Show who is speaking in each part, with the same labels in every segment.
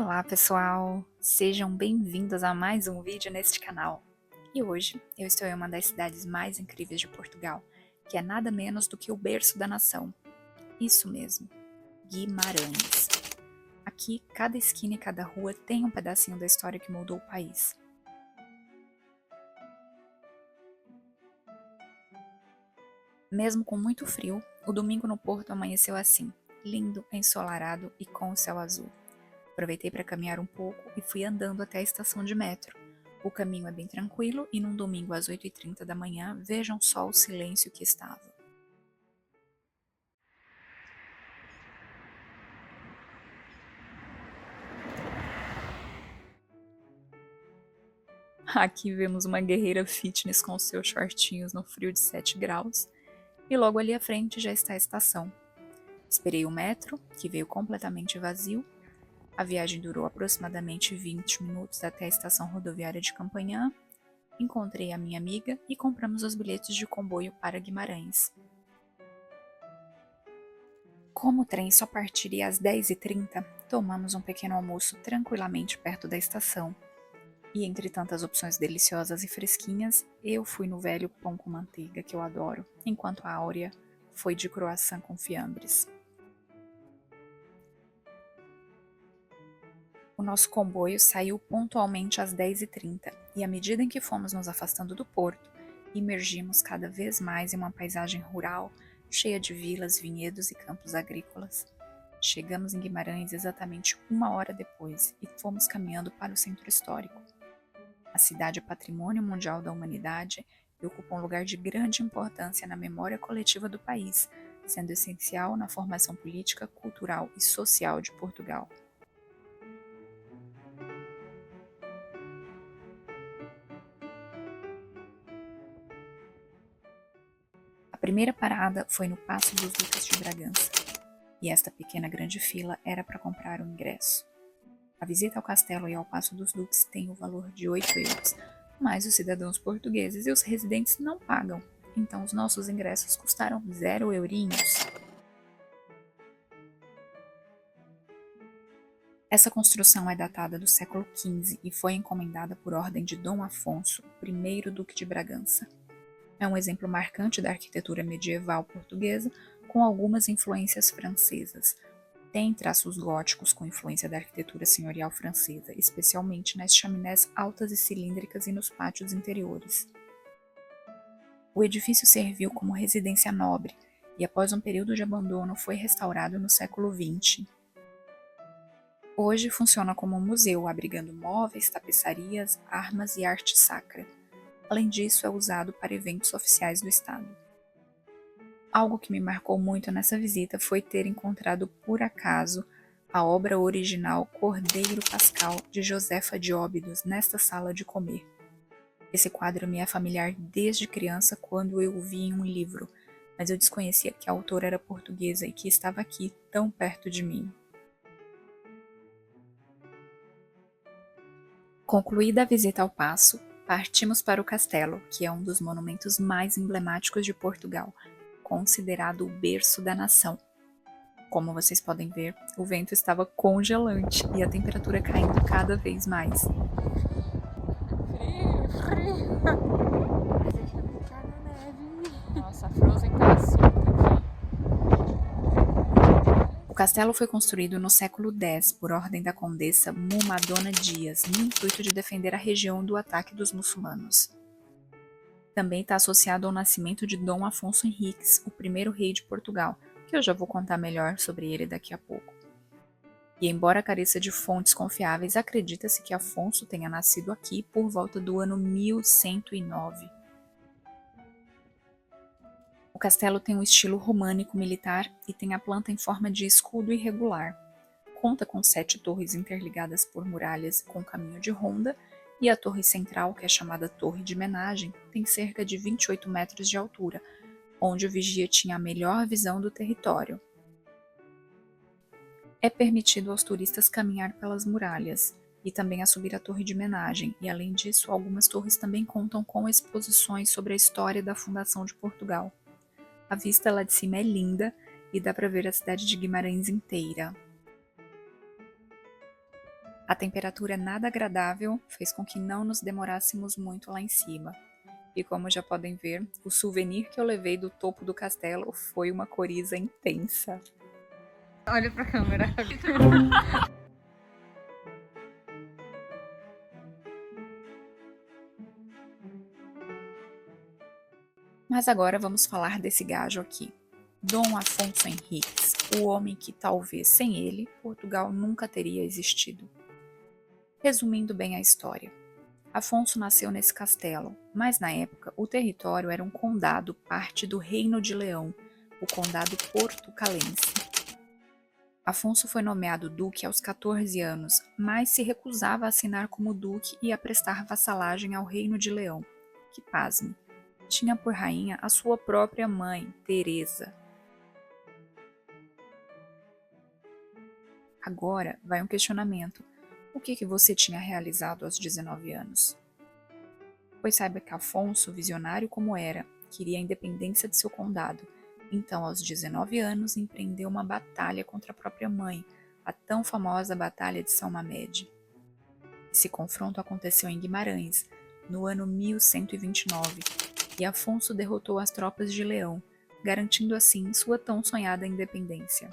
Speaker 1: Olá pessoal, sejam bem-vindos a mais um vídeo neste canal. E hoje eu estou em uma das cidades mais incríveis de Portugal, que é nada menos do que o berço da nação. Isso mesmo, Guimarães. Aqui, cada esquina e cada rua tem um pedacinho da história que moldou o país. Mesmo com muito frio, o domingo no Porto amanheceu assim, lindo, ensolarado e com o céu azul. Aproveitei para caminhar um pouco e fui andando até a estação de metro. O caminho é bem tranquilo e num domingo às 8h30 da manhã, vejam só o silêncio que estava. Aqui vemos uma guerreira fitness com seus shortinhos no frio de 7 graus e logo ali à frente já está a estação. Esperei o metro, que veio completamente vazio. A viagem durou aproximadamente 20 minutos até a estação rodoviária de Campanhã. Encontrei a minha amiga e compramos os bilhetes de comboio para Guimarães. Como o trem só partiria às 10h30, tomamos um pequeno almoço tranquilamente perto da estação. E entre tantas opções deliciosas e fresquinhas, eu fui no velho pão com manteiga que eu adoro, enquanto a Áurea foi de croissant com fiambres. O nosso comboio saiu pontualmente às 10h30 e à medida em que fomos nos afastando do porto, imergimos cada vez mais em uma paisagem rural, cheia de vilas, vinhedos e campos agrícolas. Chegamos em Guimarães exatamente 1 hora depois e fomos caminhando para o centro histórico. A cidade é patrimônio mundial da humanidade e ocupa um lugar de grande importância na memória coletiva do país, sendo essencial na formação política, cultural e social de Portugal. A primeira parada foi no Paço dos Duques de Bragança, e esta pequena grande fila era para comprar o ingresso. A visita ao castelo e ao Paço dos Duques tem o valor de 8 euros, mas os cidadãos portugueses e os residentes não pagam, então os nossos ingressos custaram 0 eurinhos. Essa construção é datada do século XV e foi encomendada por ordem de Dom Afonso, primeiro Duque de Bragança. É um exemplo marcante da arquitetura medieval portuguesa, com algumas influências francesas. Tem traços góticos com influência da arquitetura senhorial francesa, especialmente nas chaminés altas e cilíndricas e nos pátios interiores. O edifício serviu como residência nobre e, após um período de abandono, foi restaurado no século XX. Hoje funciona como um museu, abrigando móveis, tapeçarias, armas e arte sacra. Além disso, é usado para eventos oficiais do Estado. Algo que me marcou muito nessa visita foi ter encontrado, por acaso, a obra original Cordeiro Pascal, de Josefa de Óbidos, nesta sala de comer. Esse quadro me é familiar desde criança, quando eu o vi em um livro, mas eu desconhecia que a autora era portuguesa e que estava aqui, tão perto de mim. Concluída a visita ao Paço, partimos para o castelo, que é um dos monumentos mais emblemáticos de Portugal, considerado o berço da nação. Como vocês podem ver, o vento estava congelante e a temperatura caindo cada vez mais.
Speaker 2: Frio. A gente vai brincar na neve. Nossa, a Frozen tá solta aqui.
Speaker 1: O castelo foi construído no século X por ordem da condessa Mumadona Dias, no intuito de defender a região do ataque dos muçulmanos. Também está associado ao nascimento de Dom Afonso Henriques, o primeiro rei de Portugal, que eu já vou contar melhor sobre ele daqui a pouco. E embora careça de fontes confiáveis, acredita-se que Afonso tenha nascido aqui por volta do ano 1109. O castelo tem um estilo românico militar e tem a planta em forma de escudo irregular. Conta com 7 torres interligadas por muralhas com caminho de ronda, e a torre central, que é chamada Torre de Menagem, tem cerca de 28 metros de altura, onde o vigia tinha a melhor visão do território. É permitido aos turistas caminhar pelas muralhas e também a subir a Torre de Menagem, e além disso, algumas torres também contam com exposições sobre a história da fundação de Portugal. A vista lá de cima é linda e dá para ver a cidade de Guimarães inteira. A temperatura nada agradável fez com que não nos demorássemos muito lá em cima. E como já podem ver, o souvenir que eu levei do topo do castelo foi uma coriza intensa.
Speaker 2: Olha pra câmera.
Speaker 1: Mas agora vamos falar desse gajo aqui. Dom Afonso Henriques, o homem que talvez sem ele, Portugal nunca teria existido. Resumindo bem a história. Afonso nasceu nesse castelo, mas na época o território era um condado, parte do Reino de Leão, o condado portucalense. Afonso foi nomeado duque aos 14 anos, mas se recusava a assinar como duque e a prestar vassalagem ao Reino de Leão, que, pasme, tinha por rainha a sua própria mãe, Teresa. Agora vai um questionamento. O que você tinha realizado aos 19 anos? Pois saiba que Afonso, visionário como era, queria a independência de seu condado. Então, aos 19 anos, empreendeu uma batalha contra a própria mãe, a tão famosa Batalha de São Mamede. Esse confronto aconteceu em Guimarães, no ano 1129, e Afonso derrotou as tropas de Leão, garantindo assim sua tão sonhada independência.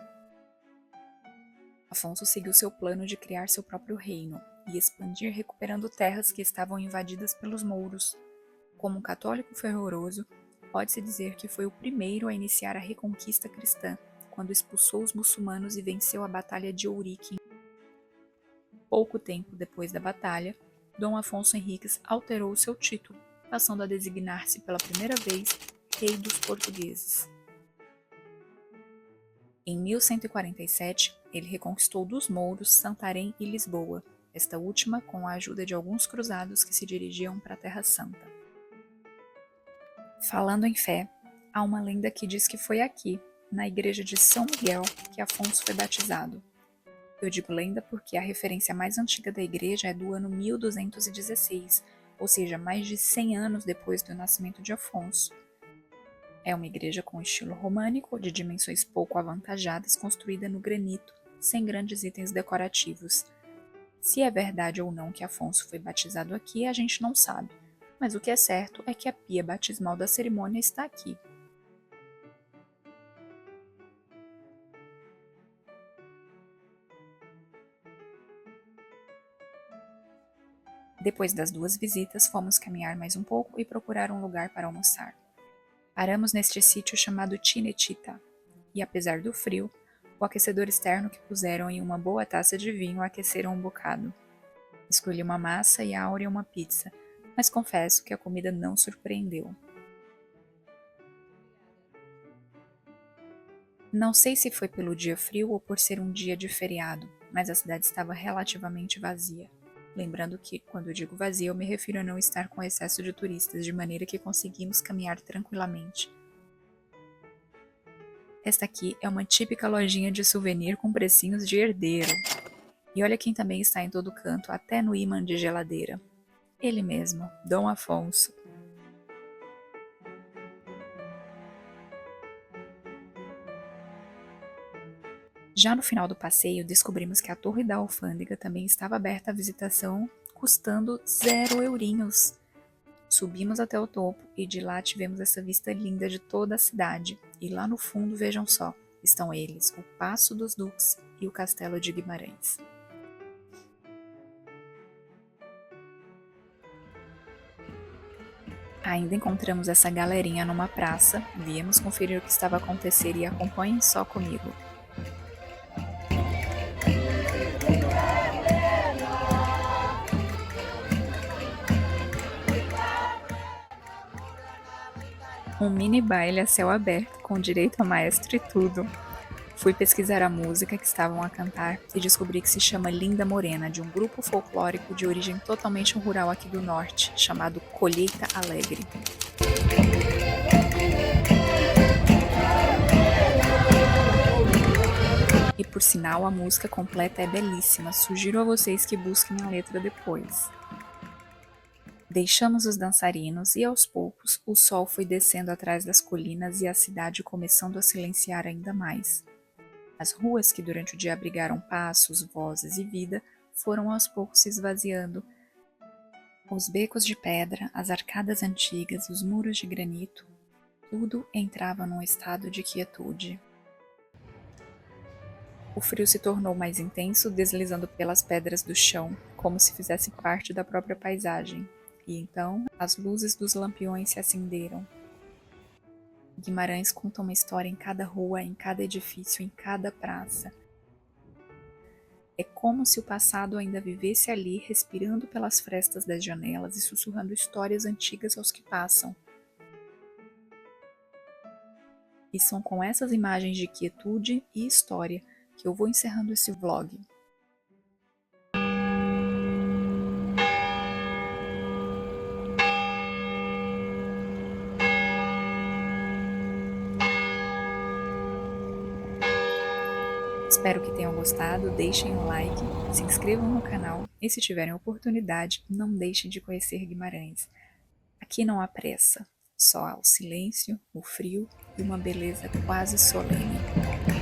Speaker 1: Afonso seguiu seu plano de criar seu próprio reino e expandir recuperando terras que estavam invadidas pelos mouros. Como um católico fervoroso, pode-se dizer que foi o primeiro a iniciar a reconquista cristã, quando expulsou os muçulmanos e venceu a Batalha de Ourique. Pouco tempo depois da batalha, Dom Afonso Henriques alterou seu título, passando a designar-se pela primeira vez Rei dos Portugueses. Em 1147, ele reconquistou dos mouros Santarém e Lisboa, esta última com a ajuda de alguns cruzados que se dirigiam para a Terra Santa. Falando em fé, há uma lenda que diz que foi aqui, na igreja de São Miguel, que Afonso foi batizado. Eu digo lenda porque a referência mais antiga da igreja é do ano 1216, ou seja, mais de 100 anos depois do nascimento de Afonso. É uma igreja com estilo românico, de dimensões pouco avantajadas, construída no granito, sem grandes itens decorativos. Se é verdade ou não que Afonso foi batizado aqui, a gente não sabe, mas o que é certo é que a pia batismal da cerimônia está aqui. Depois das 2 visitas, fomos caminhar mais um pouco e procurar um lugar para almoçar. Paramos neste sítio chamado Chinechita, e apesar do frio, o aquecedor externo que puseram em uma boa taça de vinho aqueceram um bocado. Escolhi uma massa e a Áurea uma pizza, mas confesso que a comida não surpreendeu. Não sei se foi pelo dia frio ou por ser um dia de feriado, mas a cidade estava relativamente vazia. Lembrando que, quando eu digo vazia, eu me refiro a não estar com excesso de turistas, de maneira que conseguimos caminhar tranquilamente. Esta aqui é uma típica lojinha de souvenir com precinhos de herdeiro. E olha quem também está em todo canto, até no ímã de geladeira. Ele mesmo, Dom Afonso. Já no final do passeio, descobrimos que a torre da alfândega também estava aberta à visitação, custando 0 eurinhos. Subimos até o topo e de lá tivemos essa vista linda de toda a cidade. E lá no fundo, vejam só, estão eles, o Paço dos Duques e o Castelo de Guimarães. Ainda encontramos essa galerinha numa praça, viemos conferir o que estava a acontecer e acompanhem só comigo. Um mini baile a céu aberto, com direito a maestro e tudo. Fui pesquisar a música que estavam a cantar e descobri que se chama Linda Morena, de um grupo folclórico de origem totalmente rural aqui do norte, chamado Colheita Alegre. E por sinal, a música completa é belíssima, sugiro a vocês que busquem a letra depois. Deixamos os dançarinos e, aos poucos, o sol foi descendo atrás das colinas e a cidade começando a silenciar ainda mais. As ruas que durante o dia abrigaram passos, vozes e vida foram aos poucos se esvaziando. Os becos de pedra, as arcadas antigas, os muros de granito, tudo entrava num estado de quietude. O frio se tornou mais intenso, deslizando pelas pedras do chão, como se fizesse parte da própria paisagem. E então, as luzes dos lampiões se acenderam. Guimarães conta uma história em cada rua, em cada edifício, em cada praça. É como se o passado ainda vivesse ali, respirando pelas frestas das janelas e sussurrando histórias antigas aos que passam. E são com essas imagens de quietude e história que eu vou encerrando esse vlog. Espero que tenham gostado, deixem um like, se inscrevam no canal e se tiverem oportunidade, não deixem de conhecer Guimarães. Aqui não há pressa, só há o silêncio, o frio e uma beleza quase solene.